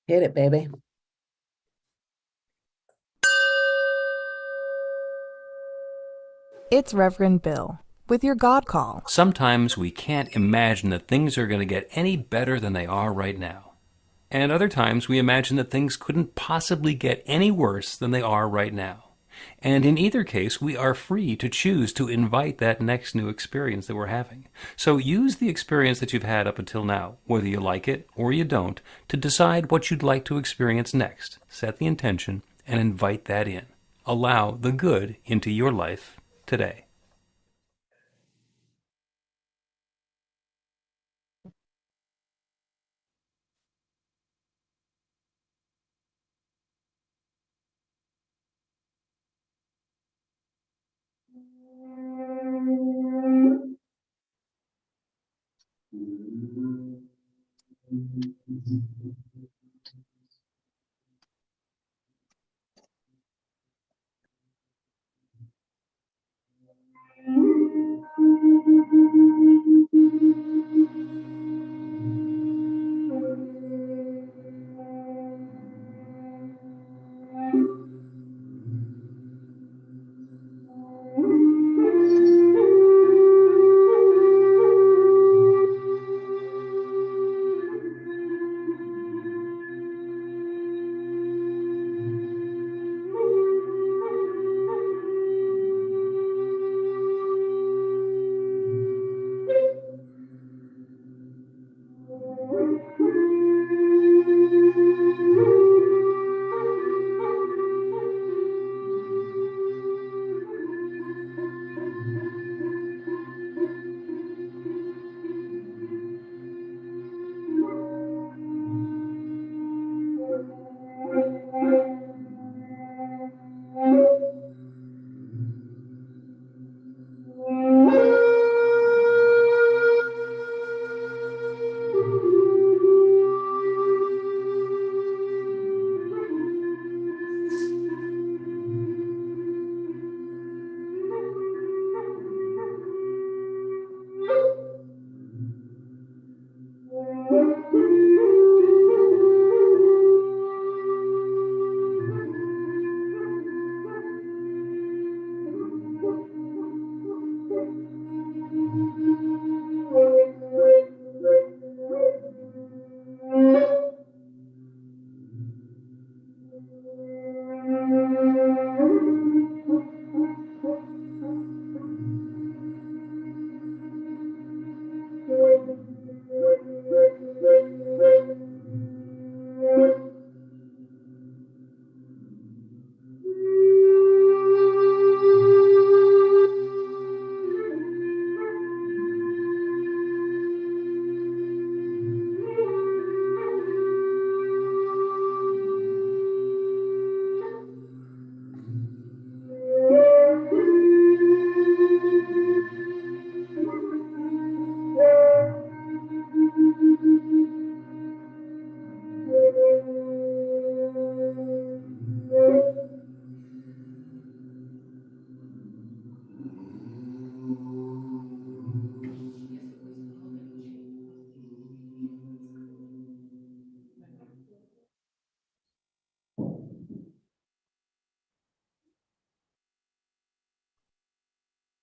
Hit it, baby. It's Reverend Bill with your God Call. Sometimes we can't imagine that things are going to get any better than they are right now. And other times we imagine that things couldn't possibly get any worse than they are right now. And in either case, we are free to choose to invite that next new experience that we're having. So use the experience that you've had up until now, whether you like it or you don't, to decide what you'd like to experience next. Set the intention and invite that in. Allow the good into your life today.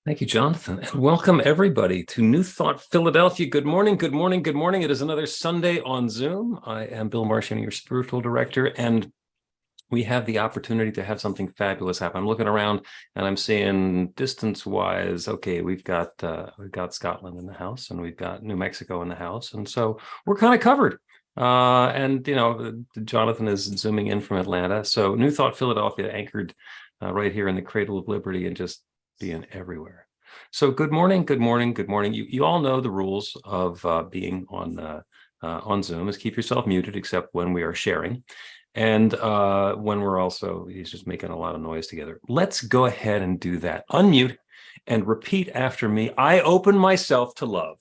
Thank you, Jonathan, and welcome everybody to New Thought Philadelphia. Good morning, good morning, good morning. It is another Sunday on Zoom. I am Bill Martian, your spiritual director, and we have the opportunity to have something fabulous happen. I'm looking around and I'm seeing distance-wise, okay, we've got Scotland in the house and we've got New Mexico in the house, and so we're kind of covered. And you know, Jonathan is zooming in from Atlanta, so New Thought Philadelphia anchored right here in the cradle of liberty and just being everywhere. So good morning, good morning, good morning. You all know the rules of being on Zoom is keep yourself muted except when we are sharing. And when we're also, he's just making a lot of noise together. Let's go ahead and do that. Unmute and repeat after me. I open myself to love.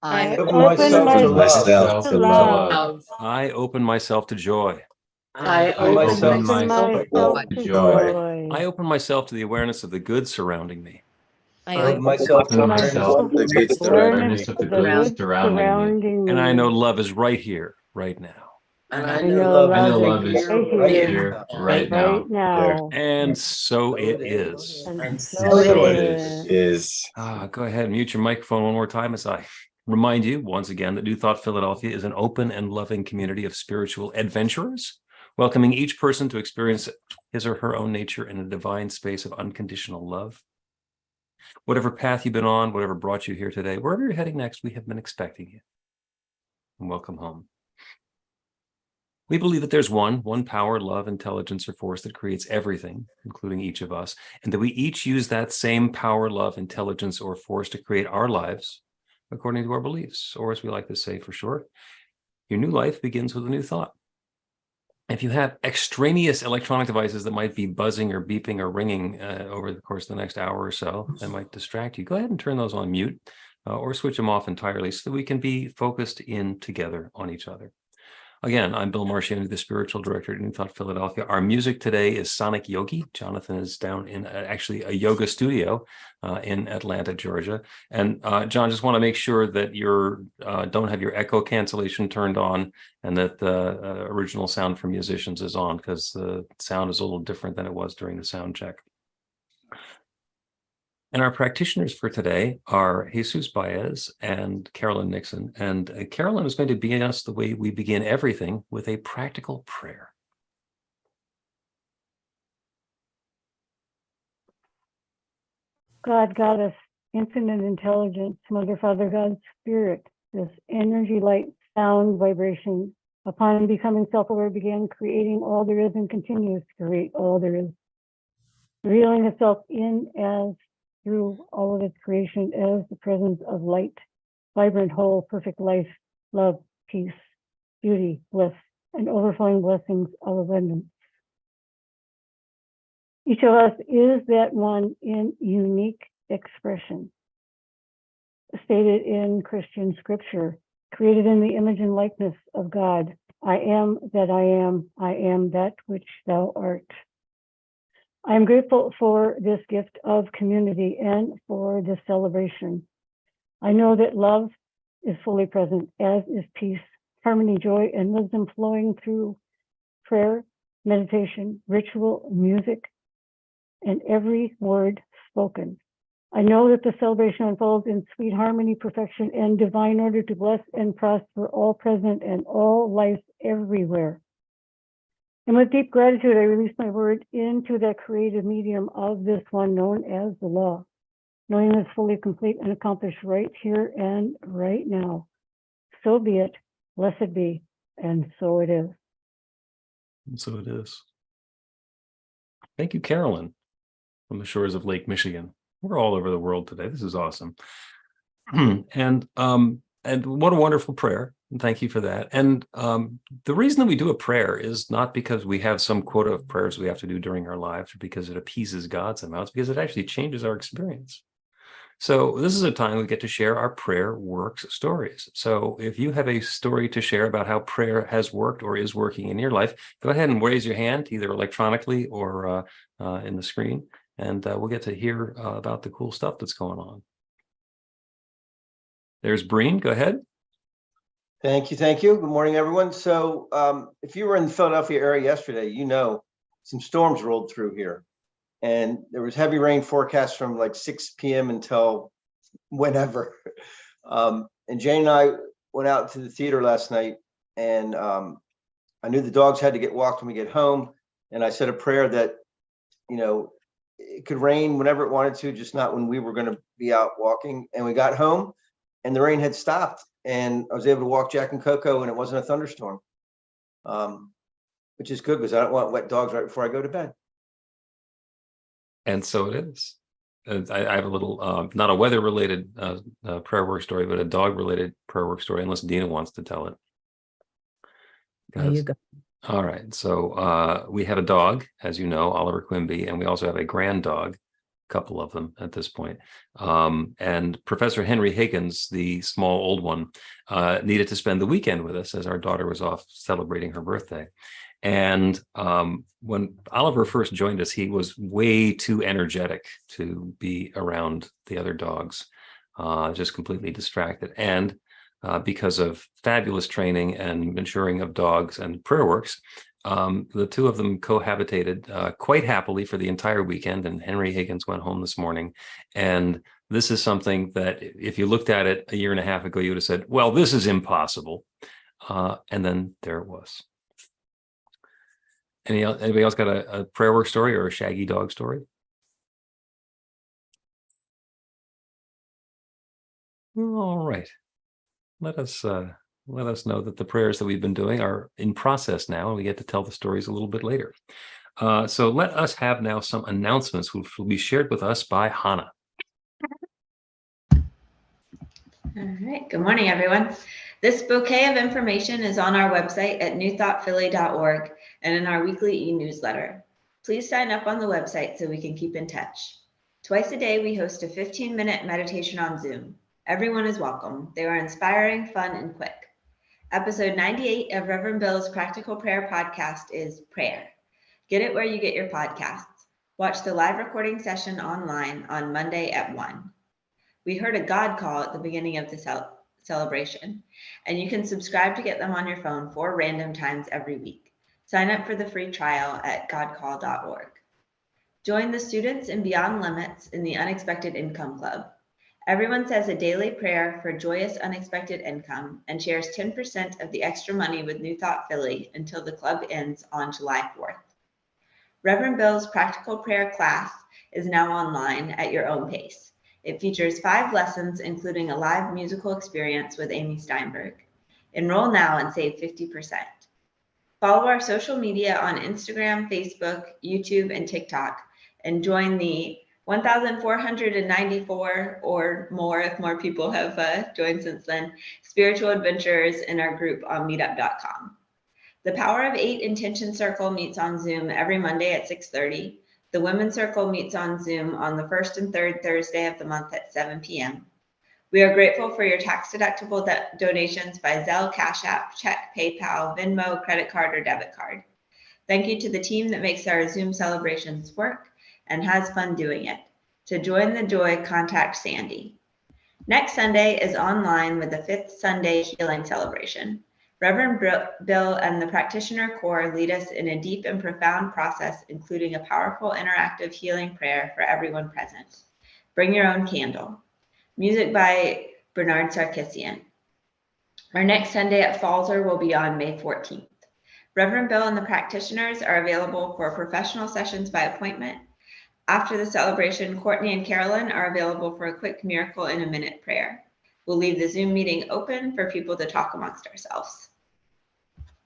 I open myself to love. I open myself to joy. I open myself to joy. I open myself to the awareness of the good surrounding me. I open myself to the good surrounding me. And I know love is right here, right now. I know love is right here, right now. now. And so it is. And So it is. Go ahead and mute your microphone one more time as I remind you once again that New Thought Philadelphia is an open and loving community of spiritual adventurers, welcoming each person to experience his or her own nature in a divine space of unconditional love. Whatever path you've been on, whatever brought you here today, wherever you're heading next, we have been expecting you. And welcome home. We believe that there's one power, love, intelligence, or force that creates everything, including each of us, and that we each use that same power, love, intelligence, or force to create our lives according to our beliefs, or as we like to say for short, your new life begins with a new thought. If you have extraneous electronic devices that might be buzzing or beeping or ringing over the course of the next hour or so that might distract you, go ahead and turn those on mute or switch them off entirely so that we can be focused in together on each other. Again, I'm Bill Marchand, the spiritual director at New Thought Philadelphia. Our music today is Sonic Yogi. Jonathan is down in actually a yoga studio in Atlanta, Georgia. And John, just want to make sure that you don't have your echo cancellation turned on and that the original sound from musicians is on, because the sound is a little different than it was during the sound check. And our practitioners for today are Jesus Baez and Carolyn Nixon. And Carolyn is going to begin us the way we begin everything, with a practical prayer. God, Goddess, infinite intelligence, Mother, Father, God, Spirit, this energy, light, sound, vibration, upon becoming self-aware, began creating all there is and continues to create all there is, revealing itself in as through all of its creation as the presence of light, vibrant, whole, perfect life, love, peace, beauty, bliss, and overflowing blessings of abundance. Each of us is that one in unique expression, stated in Christian scripture, created in the image and likeness of God. I am that I am that which thou art. I am grateful for this gift of community and for this celebration. I know that love is fully present, as is peace, harmony, joy, and wisdom flowing through prayer, meditation, ritual, music, and every word spoken. I know that the celebration unfolds in sweet harmony, perfection, and divine order to bless and prosper all present and all life everywhere. And with deep gratitude, I release my word into that creative medium of this one known as the law, knowing it's fully complete and accomplished right here and right now. So be it, blessed be, and so it is. And so it is. Thank you, Carolyn, from the shores of Lake Michigan. We're all over the world today. This is awesome. And what a wonderful prayer. And thank you for that. And the reason that we do a prayer is not because we have some quota of prayers we have to do during our lives or because it appeases God somehow. It's because it actually changes our experience. So this is a time we get to share our prayer works stories. So if you have a story to share about how prayer has worked or is working in your life, go ahead and raise your hand, either electronically or in the screen, and we'll get to hear about the cool stuff that's going on. There's Breen, go ahead. Thank you. Thank you. Good morning, everyone. So if you were in the Philadelphia area yesterday, you know some storms rolled through here. And there was heavy rain forecast from like 6 p.m. until whenever. And Jane and I went out to the theater last night, and I knew the dogs had to get walked when we get home. And I said a prayer that, you know, it could rain whenever it wanted to, just not when we were going to be out walking. And we got home and the rain had stopped, and I was able to walk Jack and Coco, and it wasn't a thunderstorm, which is good because I don't want wet dogs right before I go to bed. And so it is. I have a little, not a weather-related prayer work story, but a dog-related prayer work story, unless Dina wants to tell it. There you go. All right. So we have a dog, as you know, Oliver Quimby, and we also have a grand dog, a couple of them at this point. And Professor Henry Higgins, the small old one, needed to spend the weekend with us as our daughter was off celebrating her birthday. And when Oliver first joined us, he was way too energetic to be around the other dogs, just completely distracted. And because of fabulous training and maturing of dogs and prayer works. The two of them cohabitated quite happily for the entire weekend, and Henry Higgins went home this morning. And this is something that if you looked at it a year and a half ago, you would have said, well, this is impossible. And then there it was. Anybody else got a prayer work story or a shaggy dog story? All right. Let us know that the prayers that we've been doing are in process now, and we get to tell the stories a little bit later. So let us have now some announcements, which will be shared with us by Hannah. All right. Good morning, everyone. This bouquet of information is on our website at newthoughtphilly.org and in our weekly e-newsletter. Please sign up on the website so we can keep in touch. Twice a day, we host a 15-minute meditation on Zoom. Everyone is welcome. They are inspiring, fun, and quick. Episode 98 of Reverend Bill's Practical Prayer Podcast is Prayer. Get it where you get your podcasts. Watch the live recording session online on Monday at 1. We heard a God call at the beginning of the celebration, and you can subscribe to get them on your phone 4 random times every week. Sign up for the free trial at godcall.org. Join the students in Beyond Limits in the Unexpected Income Club. Everyone says a daily prayer for joyous unexpected income and shares 10% of the extra money with New Thought Philly until the club ends on July 4th. Reverend Bill's Practical Prayer class is now online at your own pace. It features 5 lessons, including a live musical experience with Amy Steinberg. Enroll now and save 50%. Follow our social media on Instagram, Facebook, YouTube, and TikTok, and join the 1,494 or more, if more people have joined since then, spiritual adventurers in our group on meetup.com. The Power of 8 Intention Circle meets on Zoom every Monday at 6:30. The Women's Circle meets on Zoom on the first and third Thursday of the month at 7 p.m. We are grateful for your tax-deductible donations by Zelle, Cash App, check, PayPal, Venmo, credit card, or debit card. Thank you to the team that makes our Zoom celebrations work and has fun doing it. To join the joy, contact Sandy. Next Sunday is online with the 5th Sunday Healing Celebration. Reverend Bill and the Practitioner Corps lead us in a deep and profound process, including a powerful interactive healing prayer for everyone present. Bring your own candle. Music by Bernard Sarkisian. Our next Sunday at Falzer will be on May 14th. Reverend Bill and the practitioners are available for professional sessions by appointment. After the celebration, Courtney and Carolyn are available for a quick miracle in a minute prayer. We'll leave the Zoom meeting open for people to talk amongst ourselves.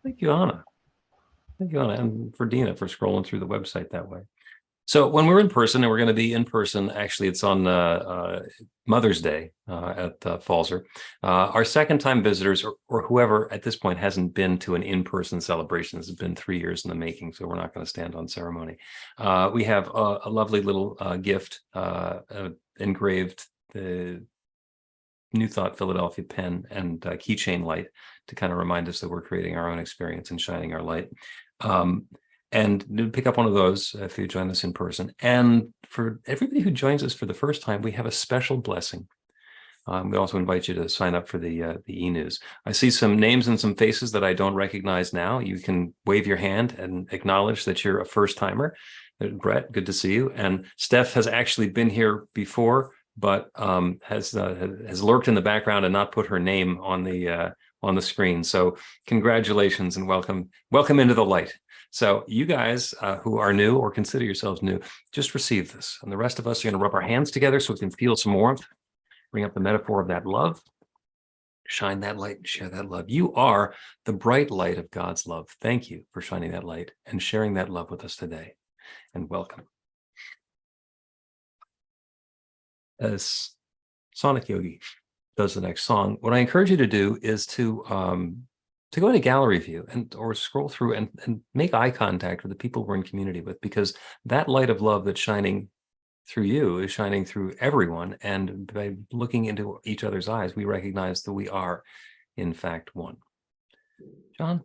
Thank you, Anna. Thank you, Anna, and for Dina for scrolling through the website that way. So when we're in person, and we're going to be in person, actually, it's on Mother's Day at Falzer. Our second-time visitors, or whoever at this point hasn't been to an in-person celebration, this has been 3 years in the making, so we're not going to stand on ceremony. We have a lovely little gift engraved, the New Thought Philadelphia pen and keychain light to kind of remind us that we're creating our own experience and shining our light. And pick up one of those if you join us in person. And for everybody who joins us for the first time, we have a special blessing. We also invite you to sign up for the e-news. I see some names and some faces that I don't recognize now. You can wave your hand and acknowledge that you're a first-timer. Brett, good to see you. And Steph has actually been here before, but has lurked in the background and not put her name on the screen. So congratulations and welcome into the light. So you guys who are new or consider yourselves new, just receive this. And the rest of us are going to rub our hands together so we can feel some warmth, bring up the metaphor of that love, shine that light and share that love. You are the bright light of God's love. Thank you for shining that light and sharing that love with us today. And welcome. As Sonic Yogi does the next song, what I encourage you to do is to go into gallery view or scroll through and make eye contact with the people we're in community with, because that light of love that's shining through you is shining through everyone. And by looking into each other's eyes, we recognize that we are, in fact, one. John?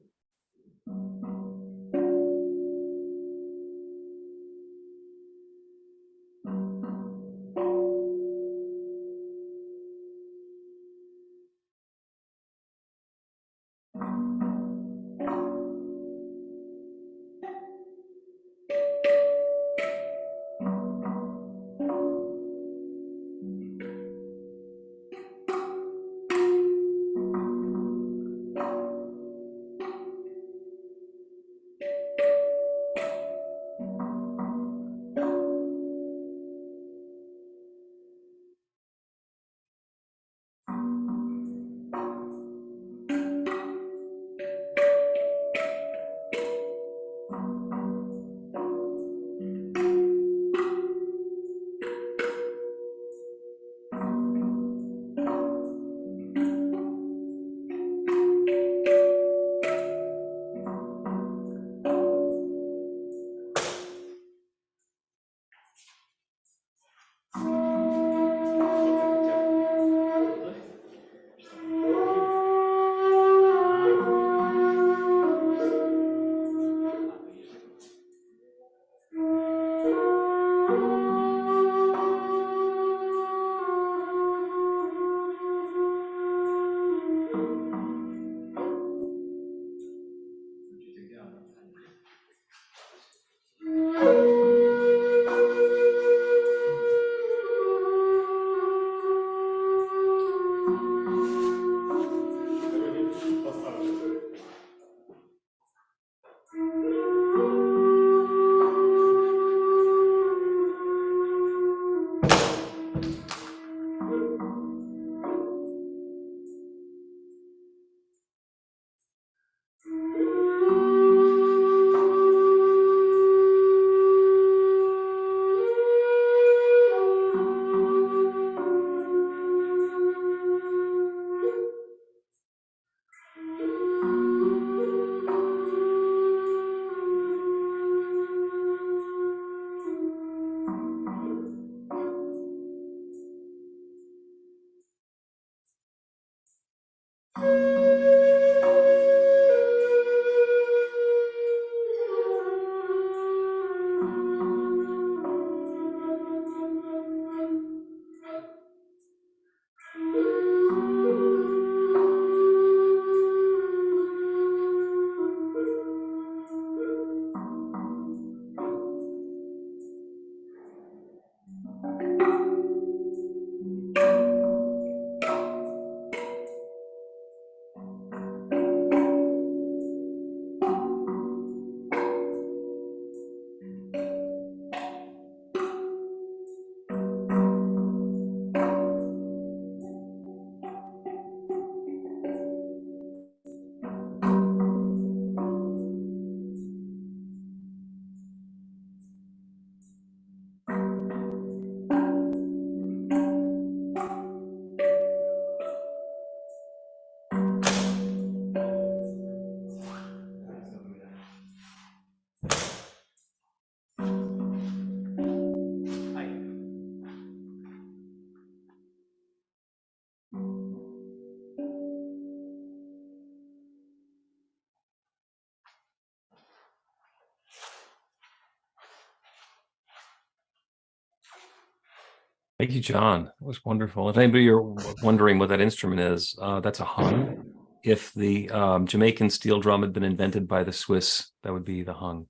Thank you, John. That was wonderful. If anybody you're wondering what that instrument is, that's a hung. If the Jamaican steel drum had been invented by the Swiss, that would be the hung.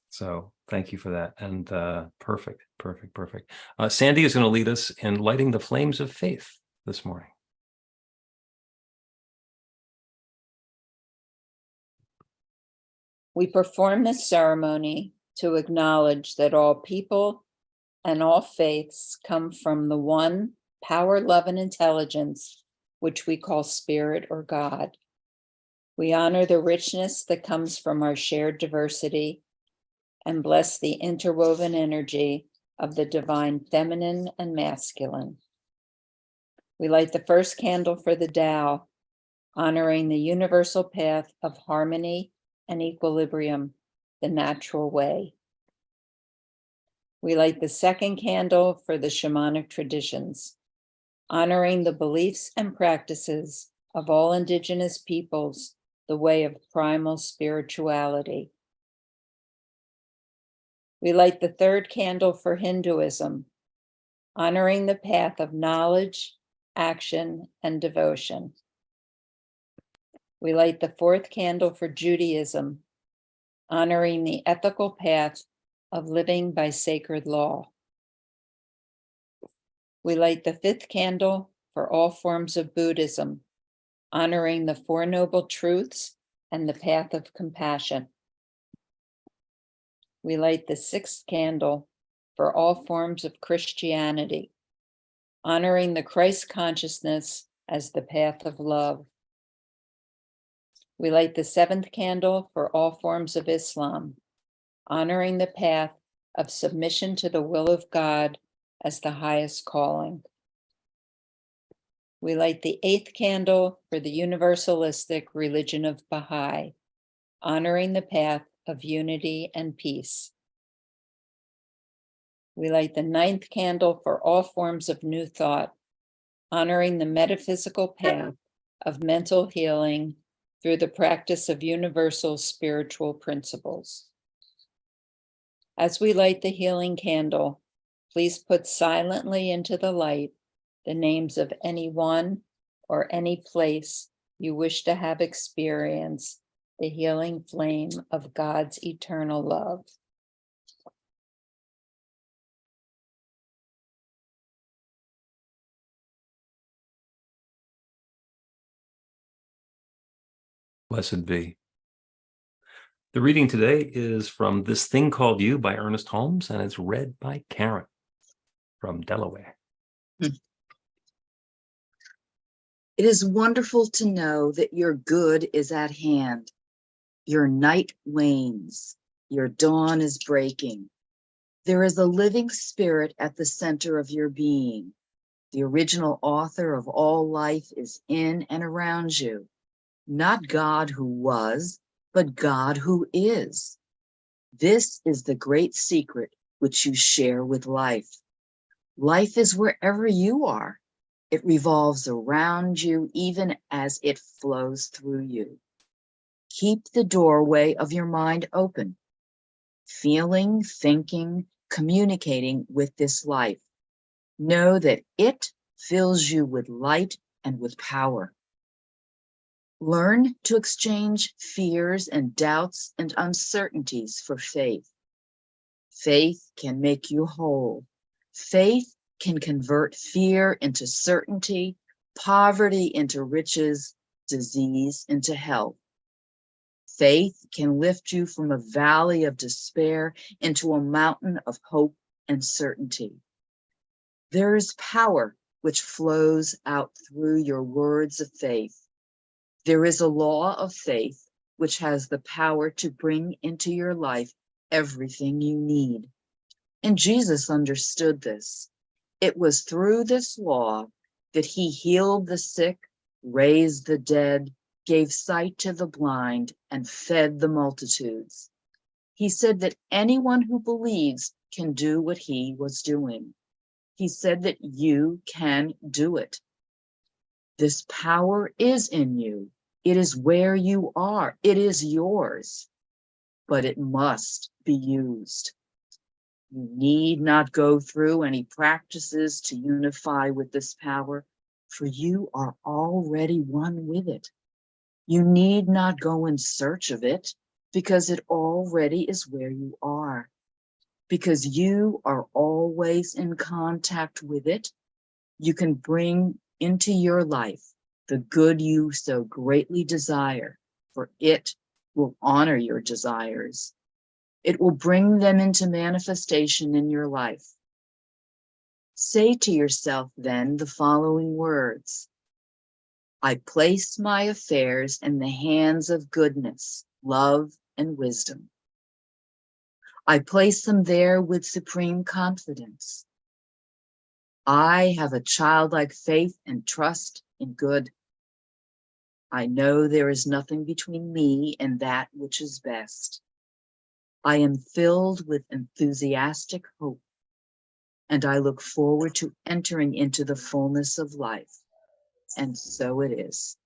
So thank you for that. And perfect. Sandy is going to lead us in lighting the flames of faith this morning. We perform this ceremony to acknowledge that all people and all faiths come from the one power, love, and intelligence, which we call spirit or God. We honor the richness that comes from our shared diversity and bless the interwoven energy of the divine feminine and masculine. We light the first candle for the Tao, honoring the universal path of harmony and equilibrium, the natural way. We light the second candle for the shamanic traditions, honoring the beliefs and practices of all indigenous peoples, the way of primal spirituality. We light the third candle for Hinduism, honoring the path of knowledge, action, and devotion. We light the fourth candle for Judaism, honoring the ethical path of living by sacred law. We light the fifth candle for all forms of Buddhism, honoring the Four Noble Truths and the path of compassion. We light the sixth candle for all forms of Christianity, honoring the Christ consciousness as the path of love. We light the seventh candle for all forms of Islam, honoring the path of submission to the will of God as the highest calling. We light the eighth candle for the universalistic religion of Baha'i, honoring the path of unity and peace. We light the ninth candle for all forms of New Thought, honoring the metaphysical path of mental healing through the practice of universal spiritual principles. As we light the healing candle, please put silently into the light the names of anyone or any place you wish to have experience the healing flame of God's eternal love. Blessed be. The reading today is from This Thing Called You by Ernest Holmes, and it's read by Karen from Delaware. It is wonderful to know that your good is at hand. Your night wanes, your dawn is breaking. There is a living spirit at the center of your being. The original author of all life is in and around you. Not God who was, but God who is. This is the great secret which you share with life. Life is wherever you are. It revolves around you even as it flows through you. Keep the doorway of your mind open, feeling, thinking, communicating with this life. Know that it fills you with light and with power. Learn to exchange fears and doubts and uncertainties for faith. Faith can make you whole. Faith can convert fear into certainty, poverty into riches, disease into health. Faith can lift you from a valley of despair into a mountain of hope and certainty. There is power which flows out through your words of faith. There is a law of faith which has the power to bring into your life everything you need. And Jesus understood this. It was through this law that he healed the sick, raised the dead, gave sight to the blind, and fed the multitudes. He said that anyone who believes can do what he was doing. He said that you can do it. This power is in you. It is where you are. It is yours, but it must be used. You need not go through any practices to unify with this power, for you are already one with it. You need not go in search of it, because it already is where you are. Because you are always in contact with it, you can bring into your life the good you so greatly desire, for it will honor your desires. It will bring them into manifestation in your life. Say to yourself then the following words: I place my affairs in the hands of goodness, love, and wisdom. I place them there with supreme confidence. I have a childlike faith and trust in good. I know there is nothing between me and that which is best. I am filled with enthusiastic hope, and I look forward to entering into the fullness of life. And so it is.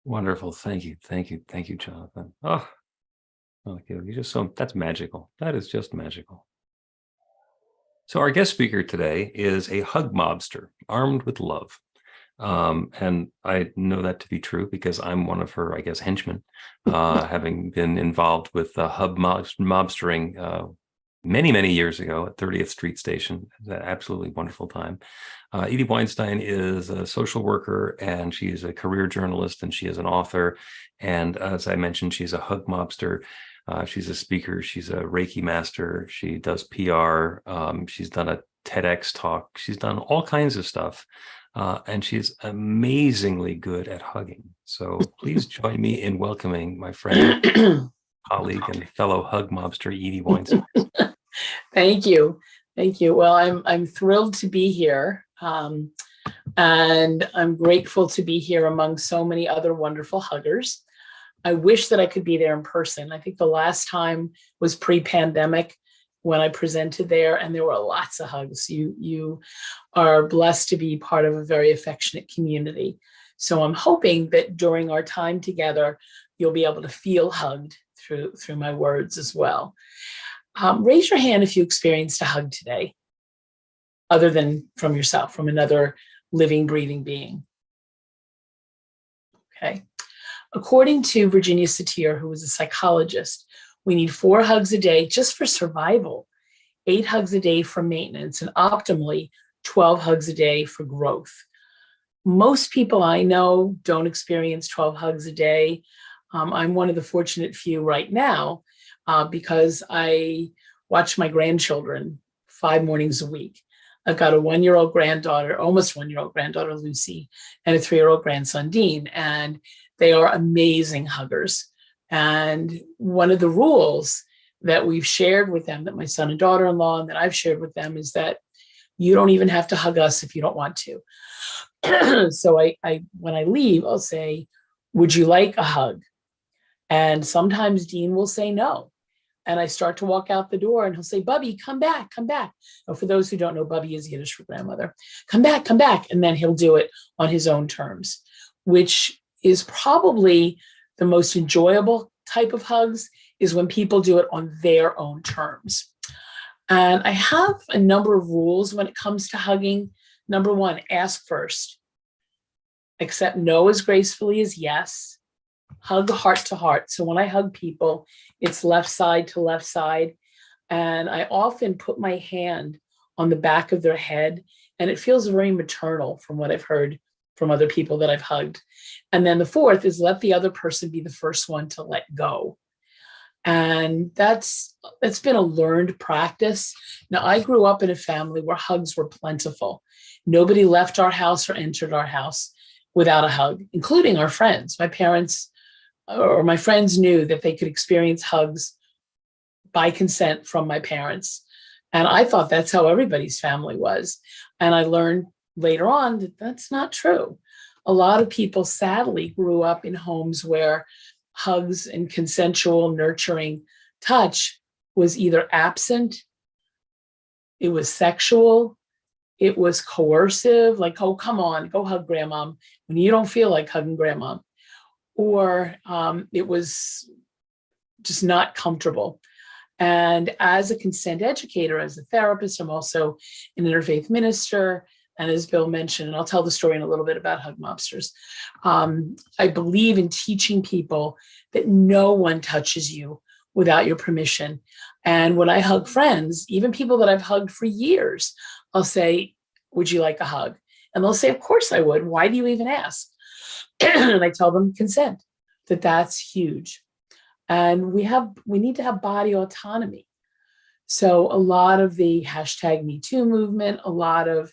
Wonderful. Thank you. Thank you. Thank you, Jonathan. Oh, you just so that's magical. That is just magical. So our guest speaker today is a hug mobster armed with love. And I know that to be true because I'm one of her, I guess, henchmen, having been involved with mobstering many, many years ago at 30th Street Station. It was an absolutely wonderful time. Edie Weinstein is a social worker, and she is a career journalist, and she is an author. And as I mentioned, she's a hug mobster. She's a speaker. She's a Reiki master. She does PR. She's done a TEDx talk. She's done all kinds of stuff. And she's amazingly good at hugging. So please join me in welcoming my friend, colleague, and fellow hug mobster, Edie Weinstein. Thank you. Thank you. Well, I'm thrilled to be here. And I'm grateful to be here among so many other wonderful huggers. I wish that I could be there in person. I think the last time was pre-pandemic when I presented there, and there were lots of hugs. You are blessed to be part of a very affectionate community. So I'm hoping that during our time together, you'll be able to feel hugged through my words as well. Raise your hand if you experienced a hug today, other than from yourself, from another living, breathing being. Okay. According to Virginia Satir, who was a psychologist, we need 4 hugs a day just for survival, 8 hugs a day for maintenance, and optimally 12 hugs a day for growth. Most people I know don't experience 12 hugs a day. I'm one of the fortunate few right now because I watch my grandchildren 5 mornings a week. I've got a 1-year-old granddaughter, almost 1-year-old granddaughter, Lucy, and a 3-year-old grandson, Dean, and they are amazing huggers. And one of the rules that we've shared with them, that my son and daughter-in-law and that I've shared with them, is that you don't even have to hug us if you don't want to. So I when I leave, I'll say, would you like a hug? And sometimes Dean will say no. And I start to walk out the door and he'll say, Bubby, come back, come back. Now, for those who don't know, Bubby is Yiddish for grandmother. Come back, come back. And then he'll do it on his own terms, which is probably the most enjoyable type of hugs, is when people do it on their own terms. And I have a number of rules when it comes to hugging. Number 1, ask first. Accept no as gracefully as yes. Hug heart to heart. So when I hug people, it's left side to left side. And I often put my hand on the back of their head, and it feels very maternal from what I've heard from other people that I've hugged. And then the 4th is let the other person be the first one to let go. And that's been a learned practice. Now, I grew up in a family where hugs were plentiful. Nobody left our house or entered our house without a hug, including our friends. My parents or my friends knew that they could experience hugs by consent from my parents. And I thought that's how everybody's family was. And I learned later on that that's not true. A lot of people sadly grew up in homes where hugs and consensual, nurturing touch was either absent, it was sexual, it was coercive, like, oh, come on, go hug grandma when you don't feel like hugging grandma. Or it was just not comfortable. And as a consent educator, as a therapist, I'm also an interfaith minister. And as Bill mentioned, and I'll tell the story in a little bit about hug mobsters, I believe in teaching people that no one touches you without your permission. And when I hug friends, even people that I've hugged for years, I'll say, would you like a hug? And they'll say, of course I would. Why do you even ask? And I tell them consent, that's huge. And we need to have body autonomy. So a lot of the #MeToo movement, a lot of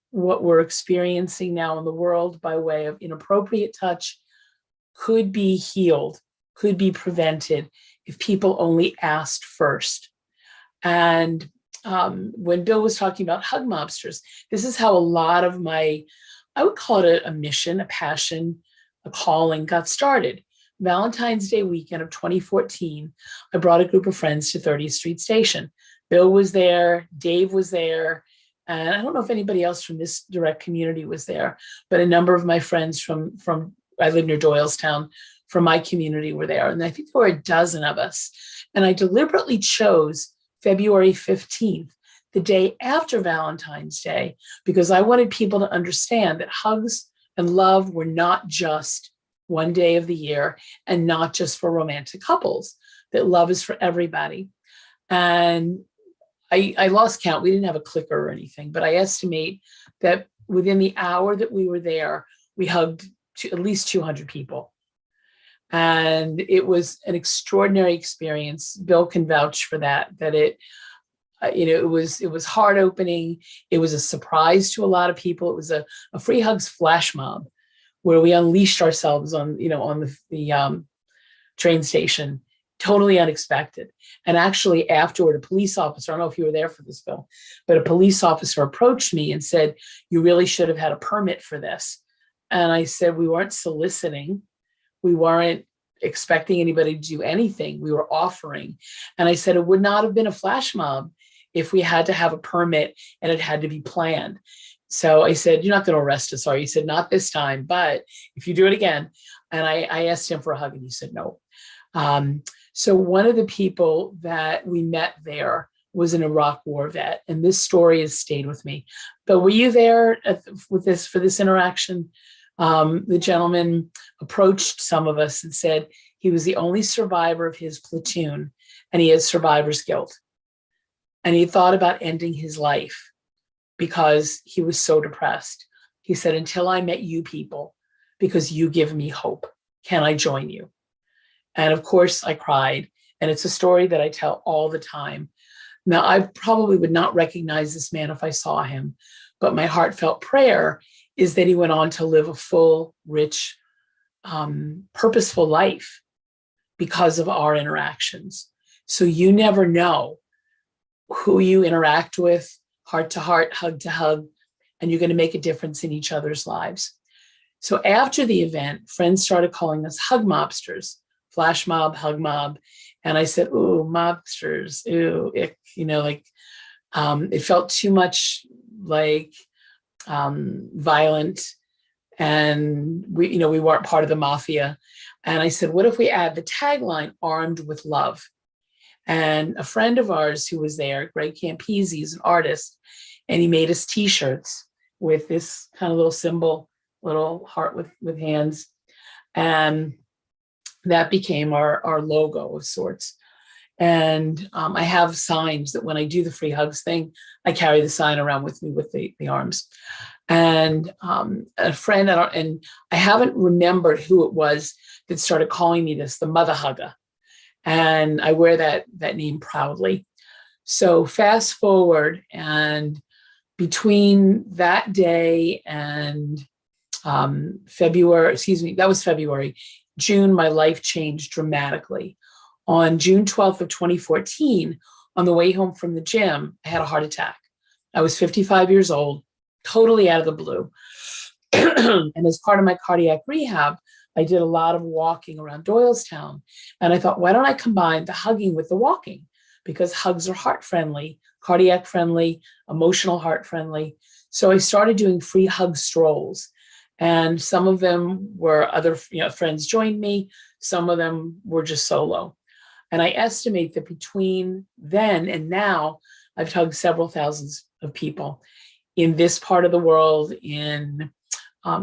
what we're experiencing now in the world by way of inappropriate touch could be healed, could be prevented if people only asked first. And when Bill was talking about hug mobsters, this is how a lot of my, I would call it a mission, a passion, a calling got started. Valentine's Day weekend of 2014, I brought a group of friends to 30th Street Station. Bill was there, Dave was there, and I don't know if anybody else from this direct community was there, but a number of my friends from I live near Doylestown, from my community were there. And I think there were a dozen of us. And I deliberately chose February 15th, the day after Valentine's Day, because I wanted people to understand that hugs and love were not just one day of the year and not just for romantic couples, that love is for everybody. And I lost count. We didn't have a clicker or anything, but I estimate that within the hour that we were there, we hugged at least 200 people. And it was an extraordinary experience. Bill can vouch for that it was heart opening. It was a surprise to a lot of people. It was a free hugs flash mob where we unleashed ourselves on the train station, totally unexpected. And actually afterward, a police officer, I don't know if you were there for this, Bill, but a police officer approached me and said, "You really should have had a permit for this." And I said, "We weren't soliciting. We weren't expecting anybody to do anything. We were offering." And I said, "It would not have been a flash mob if we had to have a permit and it had to be planned." So I said, "You're not going to arrest us, are you?" He said, "Not this time, but if you do it again." And I asked him for a hug and he said no. So one of the people that we met there was an Iraq war vet. And this story has stayed with me. But were you there for this interaction? The gentleman approached some of us and said he was the only survivor of his platoon and he had survivor's guilt. And he thought about ending his life because he was so depressed. He said, "Until I met you people, because you give me hope, can I join you?" And of course I cried. And it's a story that I tell all the time. Now, I probably would not recognize this man if I saw him, but my heartfelt prayer is that he went on to live a full, rich, purposeful life because of our interactions. So you never know who you interact with, heart to heart, hug to hug, and you're going to make a difference in each other's lives. So after the event, friends started calling us hug mobsters, flash mob, hug mob. And I said, "Ooh, mobsters, ooh," it felt too much like violent, and we weren't part of the mafia. And I said, "What if we add the tagline, armed with love?" And a friend of ours who was there, Greg Campese, is an artist, and he made us t-shirts with this kind of little symbol, little heart with hands. And that became our logo of sorts. And I have signs that when I do the free hugs thing, I carry the sign around with me with the arms. And a friend, and I haven't remembered who it was that started calling me this, the mother hugger. And I wear that name proudly. So fast forward, and between that day and that was February. June, my life changed dramatically. On June 12th of 2014, on the way home from the gym, I had a heart attack. I was 55 years old, totally out of the blue. And as part of my cardiac rehab, I did a lot of walking around Doylestown. And I thought, why don't I combine the hugging with the walking? Because hugs are heart friendly, cardiac friendly, emotional heart friendly. So I started doing free hug strolls. And some of them were other friends joined me. Some of them were just solo. And I estimate that between then and now, I've hugged several thousands of people in this part of the world. In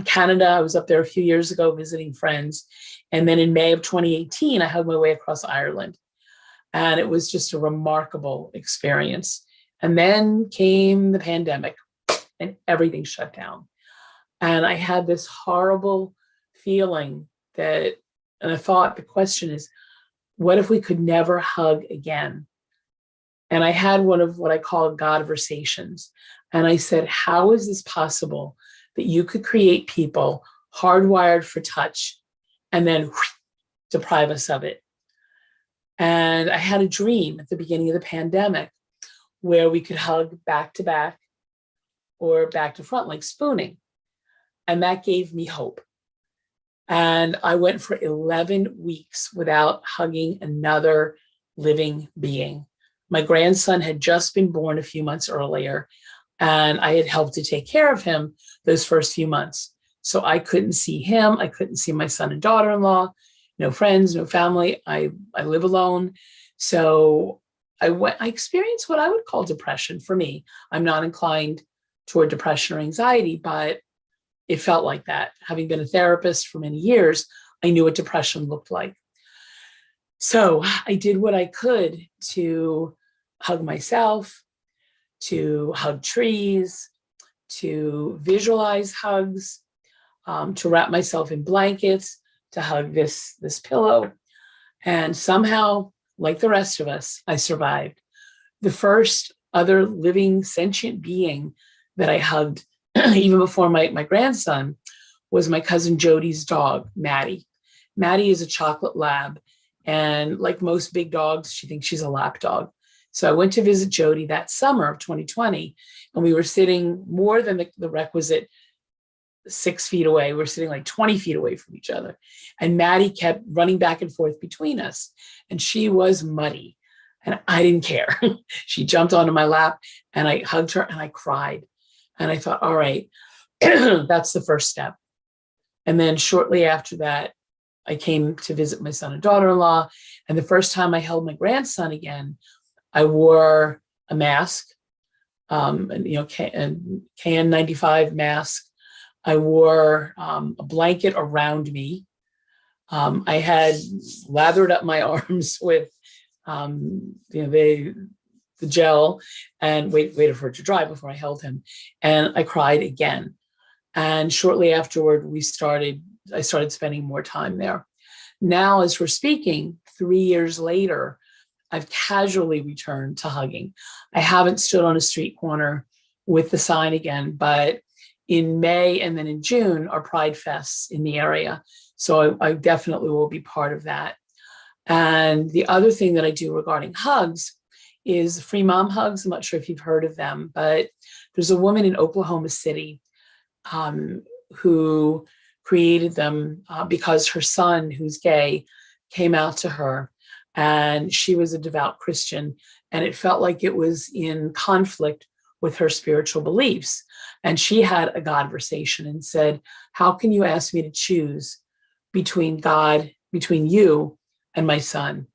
Canada, I was up there a few years ago visiting friends. And then in May of 2018, I hugged my way across Ireland. And it was just a remarkable experience. And then came the pandemic and everything shut down. And I had this horrible feeling and I thought the question is, what if we could never hug again? And I had one of what I call Godversations. And I said, how is this possible that you could create people hardwired for touch and then deprive us of it? And I had a dream at the beginning of the pandemic where we could hug back to back or back to front, like spooning. And that gave me hope. And I went for 11 weeks without hugging another living being. My grandson had just been born a few months earlier, and I had helped to take care of him those first few months. So I couldn't see him. I couldn't see my son and daughter-in-law, no friends, no family. I live alone. So I experienced what I would call depression for me. I'm not inclined toward depression or anxiety, but it felt like that. Having been a therapist for many years, I knew what depression looked like. So I did what I could to hug myself, to hug trees, to visualize hugs, to wrap myself in blankets, to hug this pillow. And somehow, like the rest of us, I survived. The first other living sentient being that I hugged, even before my grandson, was my cousin Jody's dog, Maddie. Maddie is a chocolate lab. And like most big dogs, she thinks she's a lap dog. So I went to visit Jody that summer of 2020, and we were sitting more than the requisite 6 feet away. We were sitting like 20 feet away from each other. And Maddie kept running back and forth between us. And she was muddy. And I didn't care. She jumped onto my lap and I hugged her and I cried. And I thought, all right, that's the first step. And then shortly after that, I came to visit my son and daughter-in-law. And the first time I held my grandson again, I wore a mask, and KN95 mask. I wore a blanket around me. I had lathered up my arms with the gel and waited for it to dry before I held him. And I cried again. And shortly afterward, I started spending more time there. Now, as we're speaking, 3 years later, I've casually returned to hugging. I haven't stood on a street corner with the sign again, but in May and then in June are Pride Fests in the area. So I definitely will be part of that. And the other thing that I do regarding hugs is free mom hugs. I'm not sure if you've heard of them, but there's a woman in Oklahoma City who created them because her son, who's gay, came out to her, and she was a devout Christian, and it felt like it was in conflict with her spiritual beliefs. And she had a conversation and said, how can you ask me to choose between you and my son?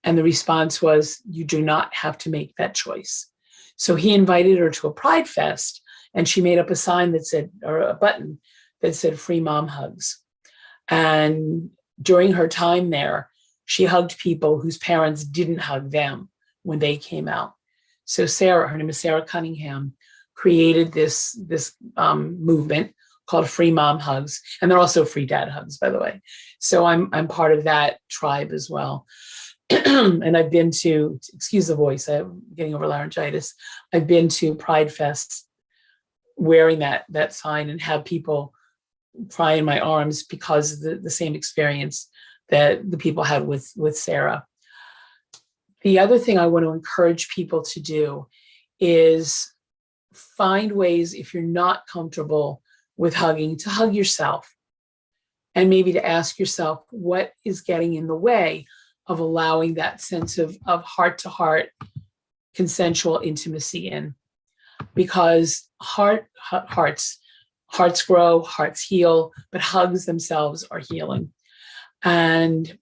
And the response was, you do not have to make that choice. So he invited her to a Pride Fest, and she made up a sign that said, or a button that said free mom hugs. And during her time there, she hugged people whose parents didn't hug them when they came out. So Sarah, her name is Sarah Cunningham, created this movement called Free Mom Hugs. And they're also free dad hugs, by the way. So I'm part of that tribe as well. And I've been to, excuse the voice, I'm getting over laryngitis. I've been to Pride Fests wearing that sign and have people cry in my arms because of the same experience that the people had with Sarah. The other thing I want to encourage people to do is find ways, if you're not comfortable with hugging, to hug yourself, and maybe to ask yourself what is getting in the way of allowing that sense of heart-to-heart consensual intimacy in. Because hearts grow, hearts heal, but hugs themselves are healing. And,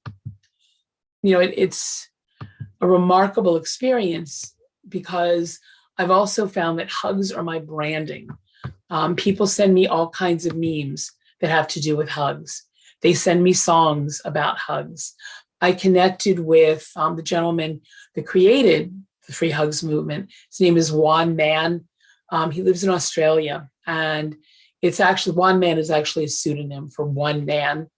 it's a remarkable experience because I've also found that hugs are my branding. People send me all kinds of memes that have to do with hugs. They send me songs about hugs. I connected with the gentleman that created the Free Hugs movement. His name is Juan Man. He lives in Australia, and Juan Man is actually a pseudonym for one man.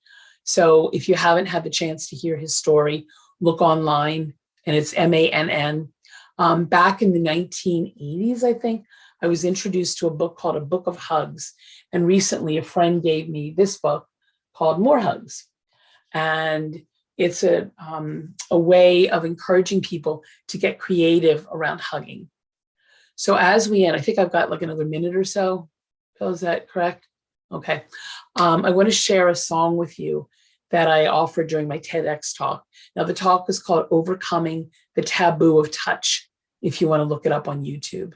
So if you haven't had the chance to hear his story, look online, and it's MANN. Back in the 1980s, I think, I was introduced to a book called A Book of Hugs. And recently a friend gave me this book called More Hugs. And it's a way of encouraging people to get creative around hugging. So as we end, I think I've got like another minute or so. Bill, is that correct? Okay. I want to share a song with you that I offered during my TEDx talk. Now, the talk is called Overcoming the Taboo of Touch, if you want to look it up on YouTube.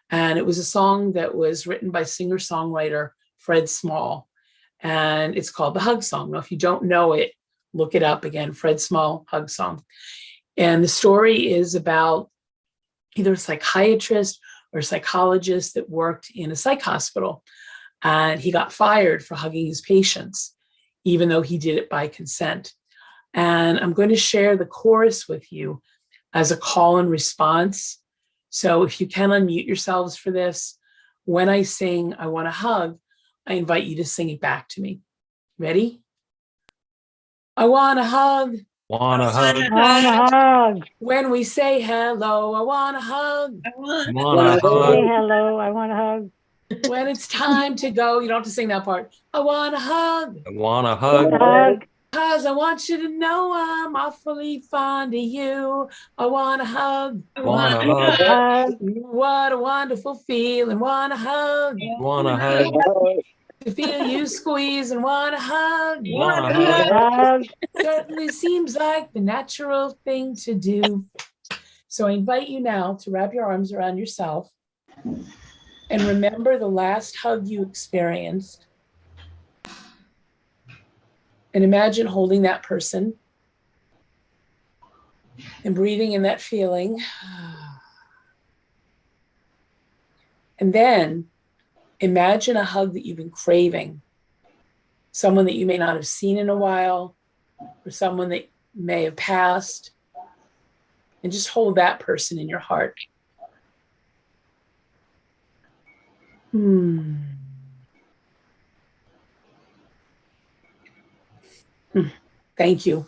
And it was a song that was written by singer-songwriter Fred Small. and it's called the Hug Song. Now, if you don't know it, look it up again, Fred Small Hug Song. And the story is about either a psychiatrist or a psychologist that worked in a psych hospital. And he got fired for hugging his patients, even though he did it by consent. And I'm going to share the chorus with you as a call and response. So if you can unmute yourselves for this, when I sing, I want to hug, I invite you to sing it back to me. Ready? I want to hug. Wanna hug? I want to hug. When we say hello, I want to hug. Wanna Say hug? hello. I want to hug. When it's time to go, you don't have to sing that part. I want to hug. Wanna I hug? wanna hug. Cause I want you to know I'm awfully fond of you. I want to hug. Wanna hug? Hug. What a wonderful feeling. Want to hug. Wanna hug? To feel you squeeze and want to hug. Wanna hug? Hug. Certainly seems like the natural thing to do. So I invite you now to wrap your arms around yourself and remember the last hug you experienced. And imagine holding that person and breathing in that feeling. And then imagine a hug that you've been craving. Someone that you may not have seen in a while, or someone that may have passed. And just hold that person in your heart. Thank you.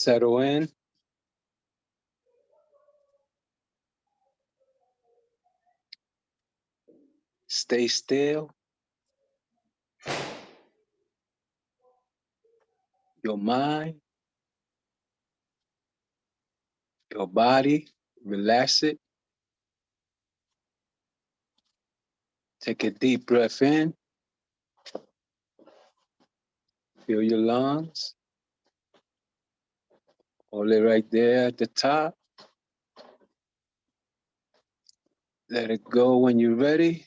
Settle in. Stay still. Your mind, your body, relax it. Take a deep breath in. Feel your lungs. Hold it right there at the top. Let it go when you're ready.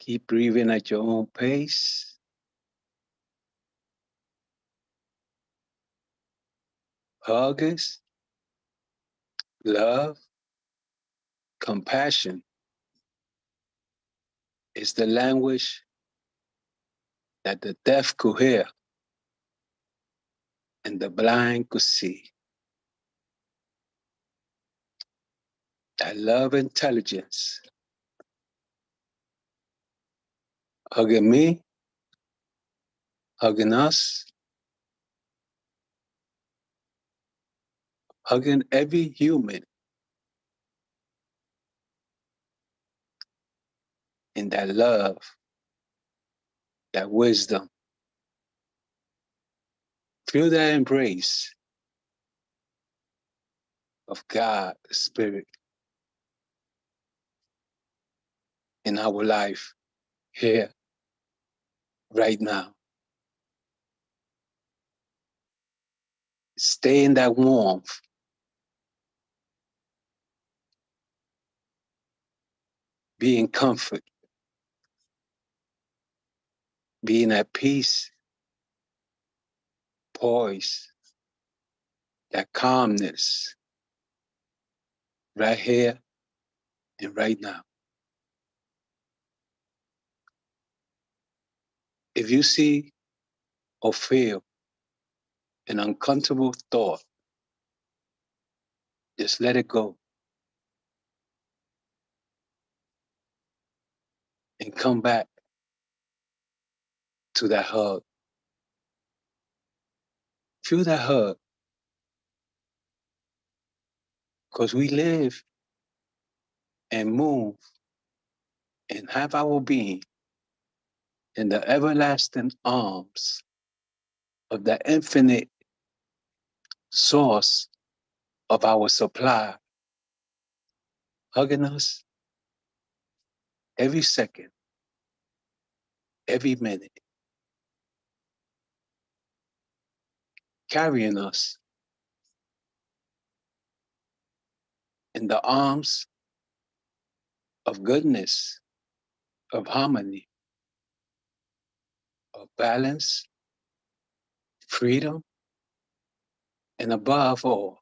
Keep breathing at your own pace. Hugs, love, compassion is the language that the deaf could hear and the blind could see. That love intelligence. Hugging me, hugging us, hugging every human in that love, that wisdom. Feel that embrace of God, the Spirit, in our life here, right now. Stay in that warmth. Be in comfort. Being at peace, poise, that calmness right here and right now. If you see or feel an uncomfortable thought, just let it go and come back to that hug. Feel that hug, because we live and move and have our being in the everlasting arms of the infinite source of our supply, hugging us every second, every minute, carrying us in the arms of goodness, of harmony, of balance, freedom, and above all,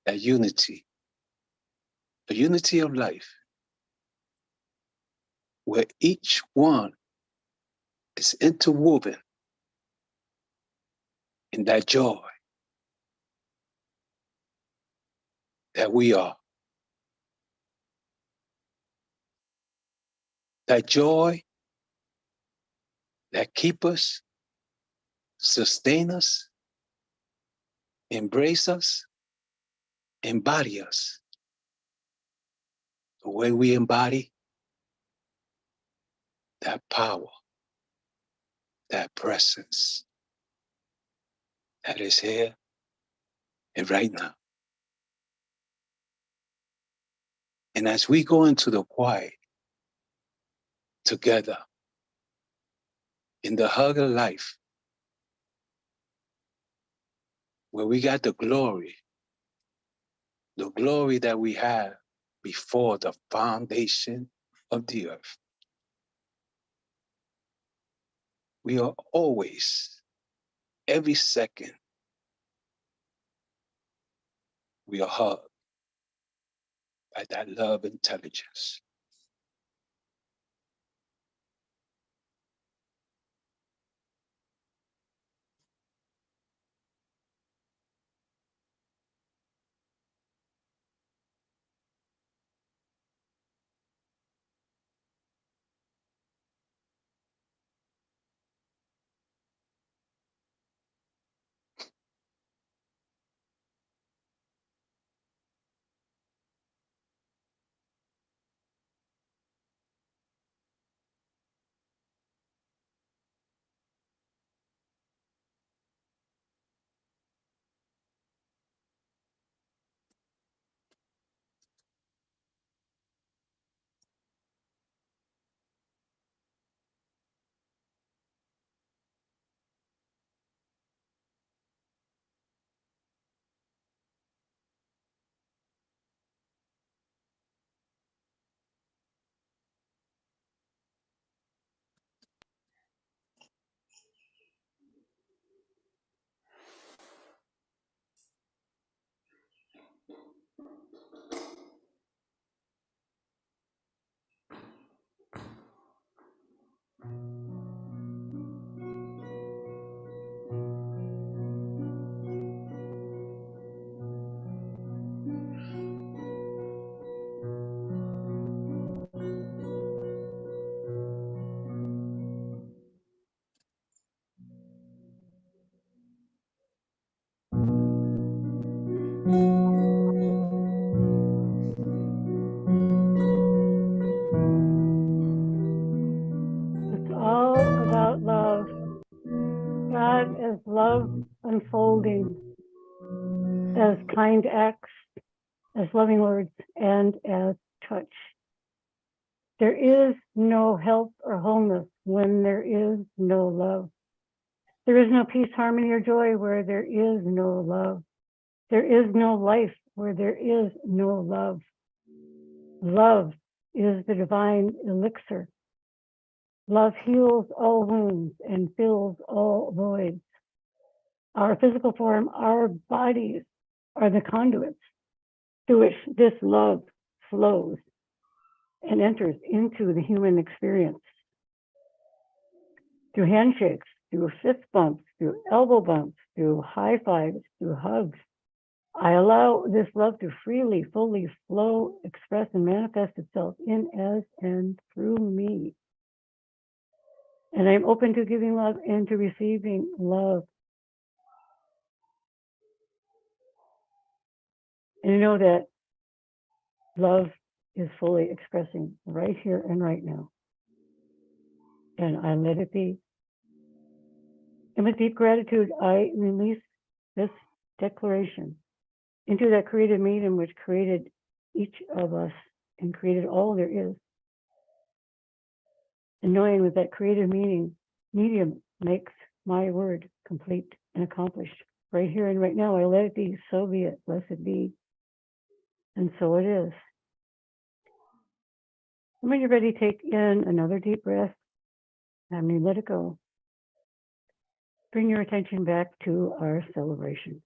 that unity, the unity of life, where each one is interwoven in that joy that we are. That joy that keep us, sustain us, embrace us, embody us. The way we embody that power, that presence that is here and right now. And as we go into the quiet together in the hug of life, where we got the glory that we have before the foundation of the earth. We are always every second, we are hugged by that love intelligence. It's all about love. God as love unfolding, as kind acts, as loving words, and as touch. There is no health or wholeness when there is no love. There is no peace, harmony, or joy where there is no love. There is no life where there is no love. Love is the divine elixir. Love heals all wounds and fills all voids. Our physical form, our bodies are the conduits through which this love flows and enters into the human experience. Through handshakes, through fist bumps, through elbow bumps, through high fives, through hugs, I allow this love to freely, fully flow, express, and manifest itself in, as, and through me. And I'm open to giving love and to receiving love. And you know that love is fully expressing right here and right now. And I let it be. And with deep gratitude, I release this declaration into that creative medium which created each of us and created all there is. And knowing that that creative medium makes my word complete and accomplished. Right here and right now, I let it be, so be it, blessed be. And so it is. And when you're ready, take in another deep breath and then let it go. Bring your attention back to our celebration.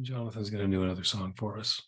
Jonathan's going to do another song for us.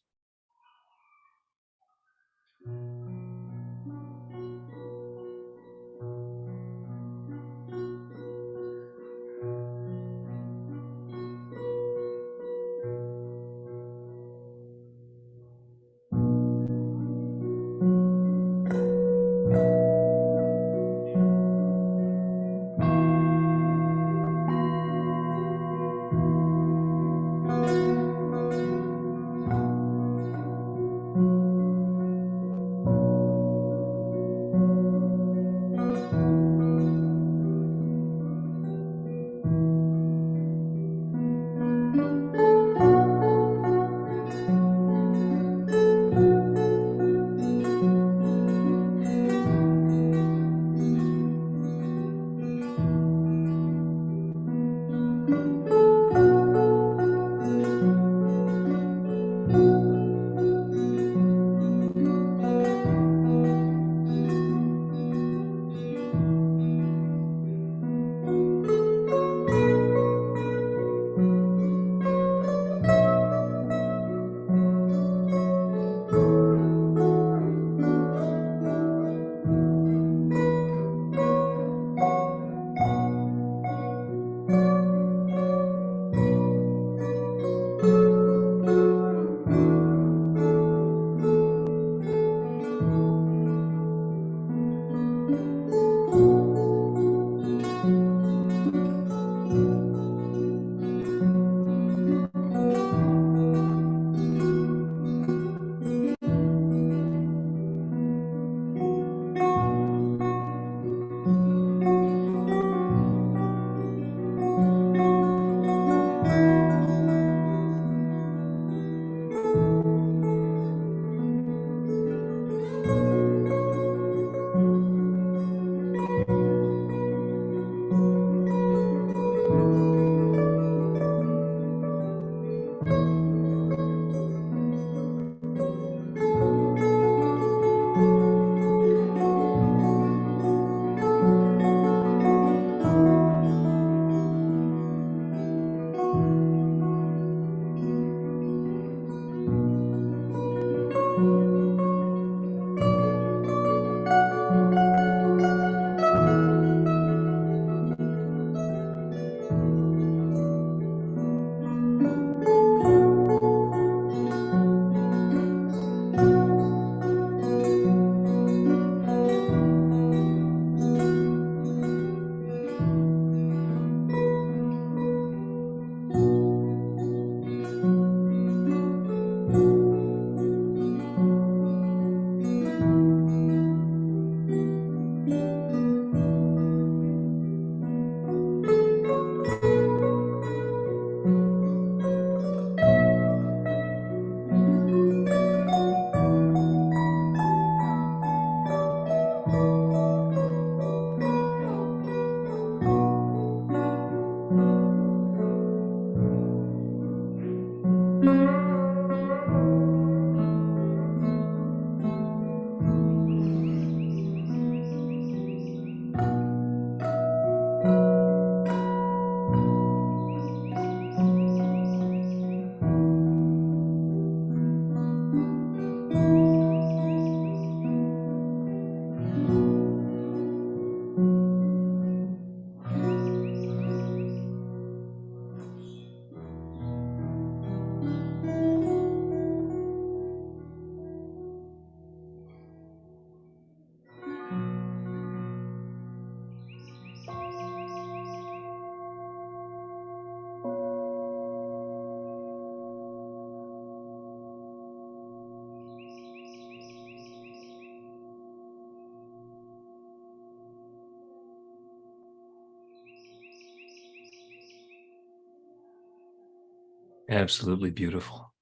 Absolutely beautiful.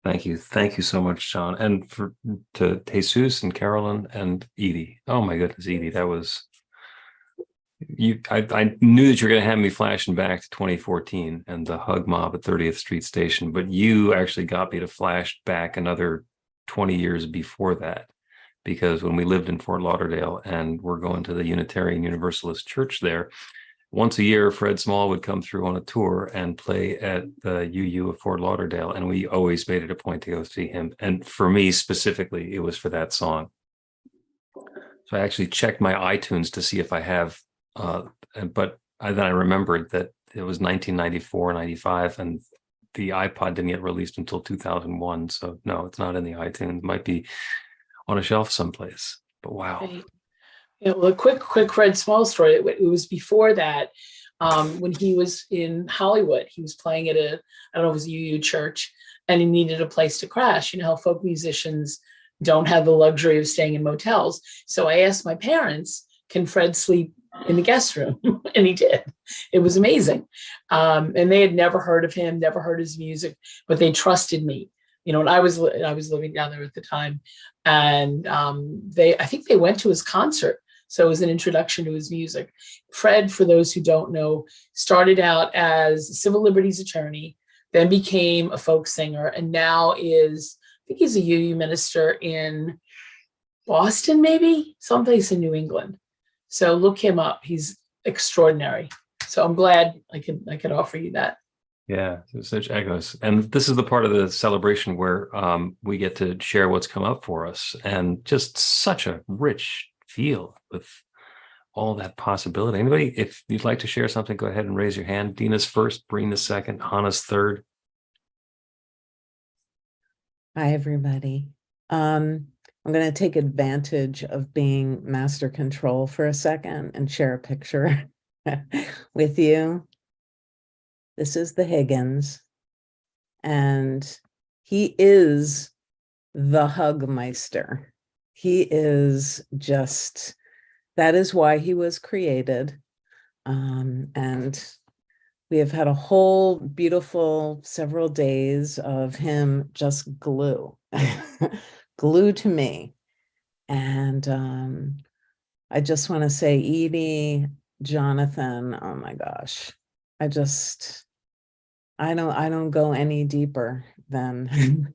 Thank you. Thank you so much, John. And to Jesus and Carolyn and Edie. Oh my goodness, Edie, that was I knew that you were going to have me flashing back to 2014 and the hug mob at 30th Street Station, but you actually got me to flash back another 20 years before that, because when we lived in Fort Lauderdale and we're going to the Unitarian Universalist Church there, once a year, Fred Small would come through on a tour and play at the UU of Fort Lauderdale, and we always made it a point to go see him. And for me specifically, it was for that song. So I actually checked my iTunes to see if I have, but then I remembered that it was 1994, 95, and the iPod didn't get released until 2001. So no, it's not in the iTunes. It might be on a shelf someplace. But wow. Right. Yeah, well, a quick Fred Small story. It was before that, when he was in Hollywood. He was playing at I don't know, it was a UU church, and he needed a place to crash. You know how folk musicians don't have the luxury of staying in motels. So I asked my parents, can Fred sleep in the guest room? And he did. It was amazing. And they had never heard of him, never heard his music, but they trusted me. You know, and I was living down there at the time, and I think they went to his concert. So it was an introduction to his music. Fred, for those who don't know, started out as a civil liberties attorney, then became a folk singer, and now is, I think he's a UU minister in Boston, maybe someplace in New England. So look him up. He's extraordinary. So I'm glad I could offer you that. Yeah, such echoes. And this is the part of the celebration where we get to share what's come up for us, and just such a rich field with all that possibility. Anybody, if you'd like to share something, go ahead and raise your hand. Dina's first, Brina's second, Hannah's third. Hi, everybody. I'm going to take advantage of being master control for a second and share a picture with you. This is the Higgins, and he is the Hugmeister. He is just, that is why he was created. And we have had a whole beautiful several days of him just glue to me. And I just want to say, Edie, Jonathan, oh my gosh, I don't go any deeper than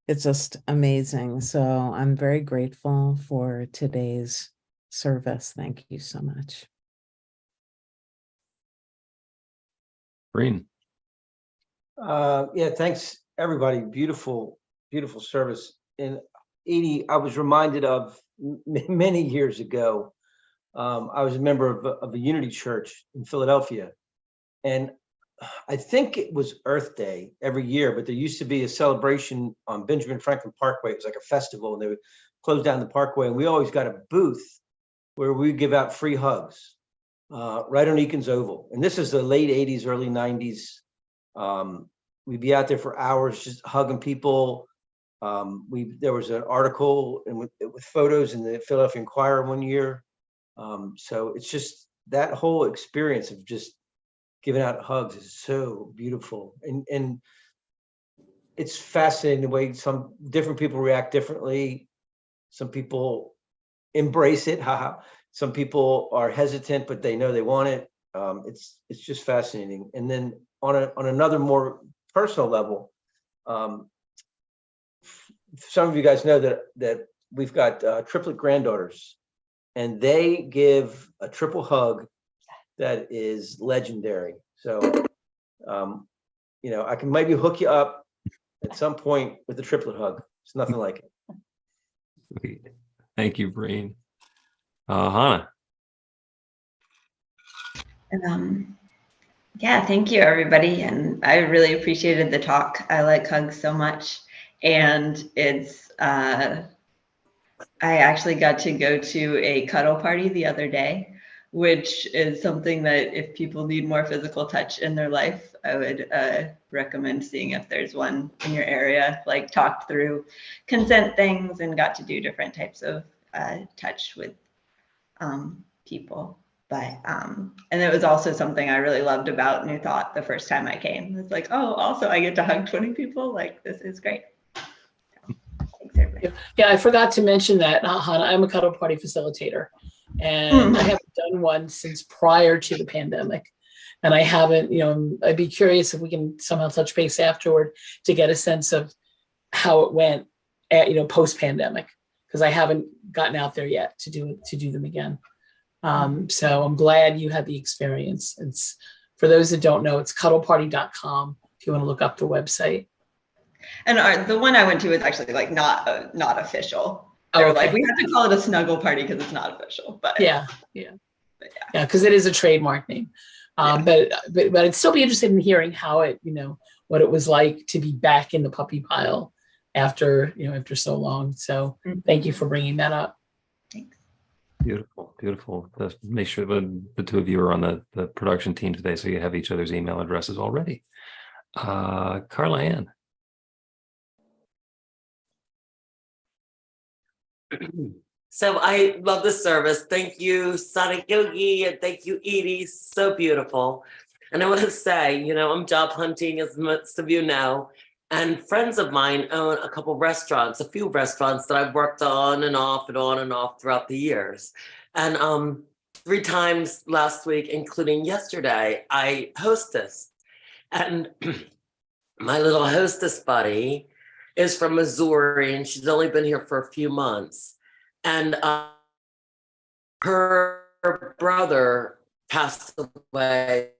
it's just amazing. So I'm very grateful for today's service. Thank you so much. Breen. Yeah, thanks everybody. Beautiful, beautiful service. And Edie, I was reminded of many years ago. I was a member of a Unity church in Philadelphia, and I think it was Earth Day every year, but there used to be a celebration on Benjamin Franklin Parkway. It was like a festival, and they would close down the parkway, and we always got a booth where we give out free hugs right on Eakins Oval. And this is the late 80s, early 90s. We'd be out there for hours just hugging people. There was an article and with photos in the Philadelphia Inquirer one year. So it's just that whole experience of just giving out hugs is so beautiful, and it's fascinating the way some different people react differently. Some people embrace it, haha. Some people are hesitant, but they know they want it. It's just fascinating. And then on another more personal level, some of you guys know that we've got triplet granddaughters, and they give a triple hug that is legendary. So, I can maybe hook you up at some point with the triplet hug. It's nothing like it. Thank you, Breen. Hannah. Yeah, thank you, everybody. And I really appreciated the talk. I like hugs so much. And it's, I actually got to go to a cuddle party the other day, which is something that if people need more physical touch in their life, I would recommend seeing if there's one in your area. Like, talked through consent things and got to do different types of touch with people. But, and it was also something I really loved about New Thought the first time I came. It's like, oh, also I get to hug 20 people. Like, this is great. Thanks, everybody. Yeah, I forgot to mention that, Hannah, I'm a cuddle party facilitator, and I haven't done one since prior to the pandemic. And I haven't, I'd be curious if we can somehow touch base afterward to get a sense of how it went at, post pandemic, because I haven't gotten out there yet to do them again. So I'm glad you had the experience. It's, for those that don't know, it's cuddleparty.com if you want to look up the website. And the one I went to was actually like not official. They were like, we have to call it a snuggle party because it's not official. But yeah, because it is a trademark name. But I'd still be interested in hearing how it, what it was like to be back in the puppy pile after so long. So thank you for bringing that up. Thanks. Beautiful. Make sure the two of you are on the production team today, so you have each other's email addresses already. Carla Ann. So I love the service. Thank you, Sonic Yogi, and thank you, Edie. So beautiful. And I want to say, I'm job hunting, as most of you know, and friends of mine own a few restaurants that I've worked on and off throughout the years. And 3 times last week, including yesterday, I hostess. And my little hostess buddy is from Missouri, and she's only been here for a few months. And her brother passed away.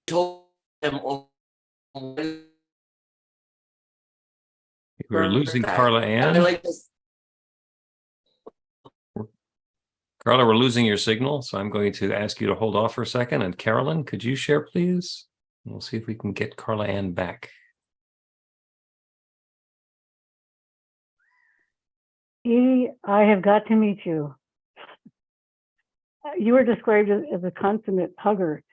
Told him we're losing Carla Ann. Carla, we're losing your signal, so I'm going to ask you to hold off for a second. And Carolyn, could you share, please? We'll see if we can get Carla Ann back. Edie, I have got to meet you. You were described as a consummate hugger.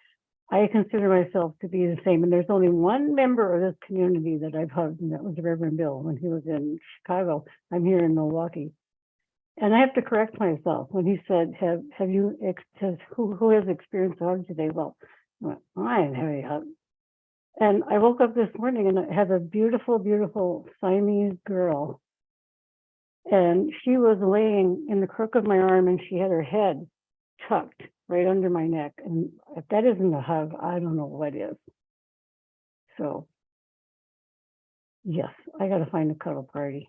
I consider myself to be the same, and there's only one member of this community that I've hugged, and that was Reverend Bill when he was in Chicago. I'm here in Milwaukee. And I have to correct myself when he said, who has experienced a hug today? Well, I didn't have any hug. And I woke up this morning and I have a beautiful, beautiful Siamese girl. And she was laying in the crook of my arm, and she had her head tucked right under my neck. And if that isn't a hug, I don't know what is. So, yes, I got to find a cuddle party.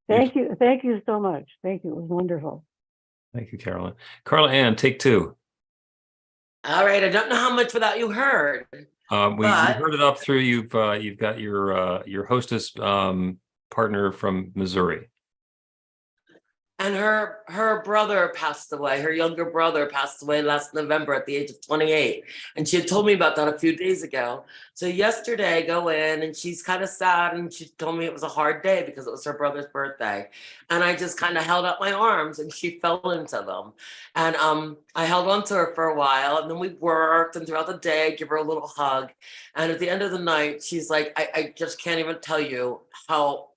Thank you. Thank you so much. Thank you. It was wonderful. Thank you, Carolyn. Carla Ann, take 2. All right. I don't know how much without you heard. We heard it up through. You've got your hostess partner from Missouri. And her brother passed away. Her younger brother passed away last November at the age of 28. And she had told me about that a few days ago. So yesterday I go in and she's kind of sad, and she told me it was a hard day because it was her brother's birthday. And I just kind of held up my arms and she fell into them. And I held on to her for a while, and then we worked, and throughout the day, give her a little hug. And at the end of the night, she's like, I just can't even tell you how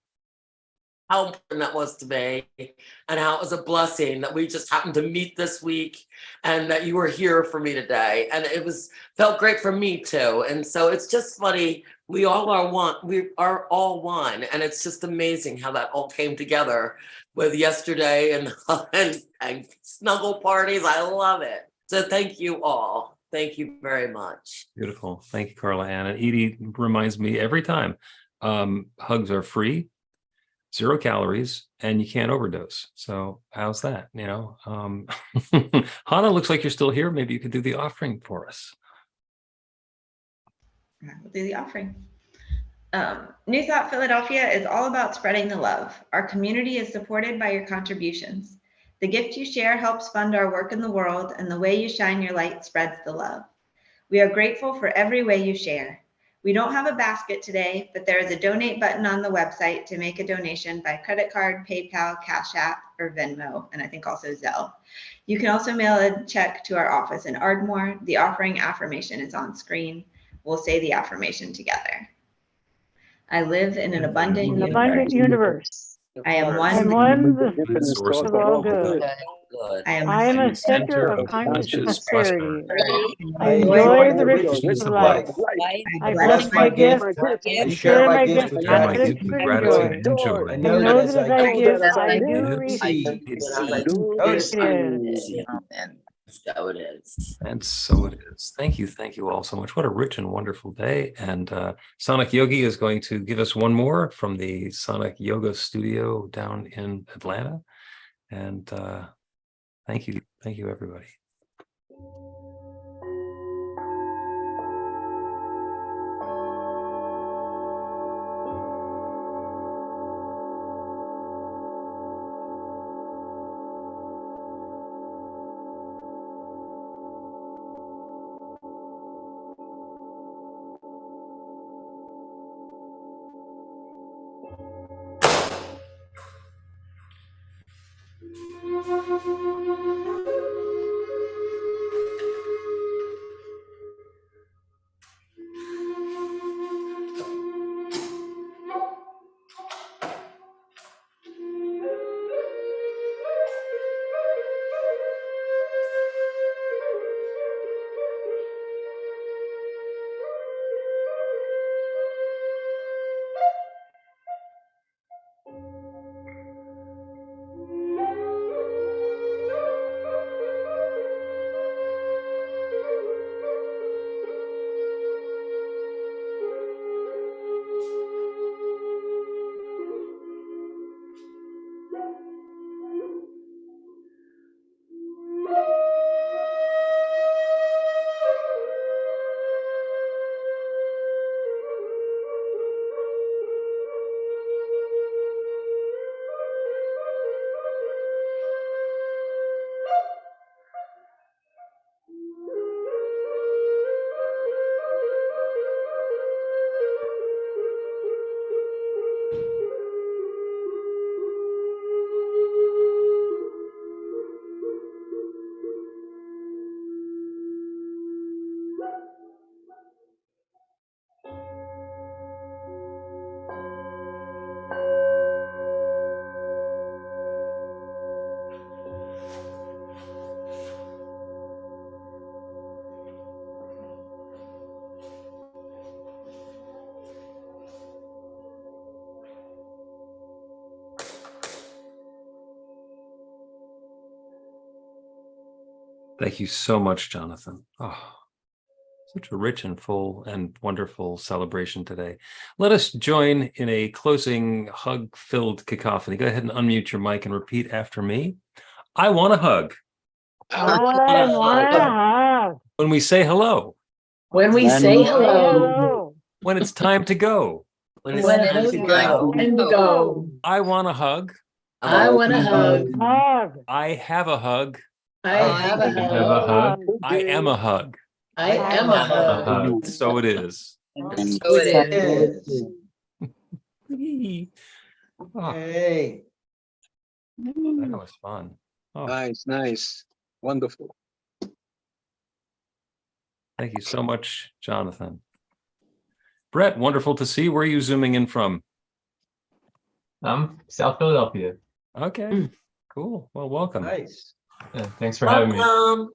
important that was to me, and how it was a blessing that we just happened to meet this week, and that you were here for me today. And it felt great for me too. And so it's just funny. We are all one. And it's just amazing how that all came together with yesterday and snuggle parties. I love it. So thank you all. Thank you very much. Beautiful. Thank you, Carla Ann. And Edie reminds me every time, hugs are free, 0 calories, and you can't overdose. So how's that? Hannah, looks like you're still here. Maybe you could do the offering for us. We'll do the offering. New Thought Philadelphia is all about spreading the love. Our community is supported by your contributions. The gift you share helps fund our work in the world, and the way you shine your light spreads the love. We are grateful for every way you share. We don't have a basket today, but there is a donate button on the website to make a donation by credit card, PayPal, Cash App, or Venmo, and I think also Zelle. You can also mail a check to our office in Ardmore. The offering affirmation is on screen. We'll say the affirmation together. I live in an abundant An abundant universe. I am I am one. one, the source of all good. Good. I am a center of conscious prosperity. I enjoy enjoy the riches of life. I bless my gift and share my gift with confidence and joy. and I know that as I give, I do give, receive. Notice. It is. And so it is. And so it is. Thank you all so much. What a rich and wonderful day. And Sonic Yogi is going to give us one more from the Sonic Yoga Studio down in Atlanta. And thank you, everybody. Thank you so much, Jonathan. Oh, such a rich and full and wonderful celebration today. Let us join in a closing hug-filled cacophony. Go ahead and unmute your mic and repeat after me. I want a hug. I want to hug. When we say hello. When we say hello, Hello. When it's time to go. when it's time to go, I want a hug. I want to hug. Hug. I have a hug. I have a hug. Hug. I am a hug. I am a hug. So it is. And so it is. Oh, Hey. that was fun. Oh, Nice. Wonderful. thank you so much, Jonathan. Brett, wonderful to see. Where are you zooming in from? South Philadelphia. Okay, cool. Well, welcome. Nice. Yeah, thanks for having me. Welcome.